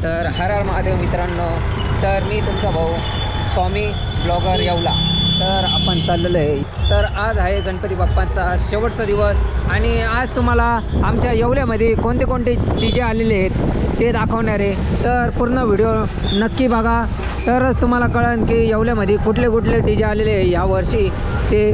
तर हर हर महादेव मित्रांनो, तर मी तुमचा भाऊ स्वामी ब्लॉगर येवला. तर आपण चाललेलो आहे. तर आज आहे गणपती बाप्पांचा शेवटचा दिवस आणि आज तुम्हाला आमच्या येवल्यामध्ये कोणते कोणते DJ आलेले आहेत ते दाखवणार आहे. तर पूर्ण व्हिडिओ नक्की बघा, तरच तुम्हाला कळेल की येवल्यामध्ये कुठले कुठले DJ आलेले आहे यावर्षी ते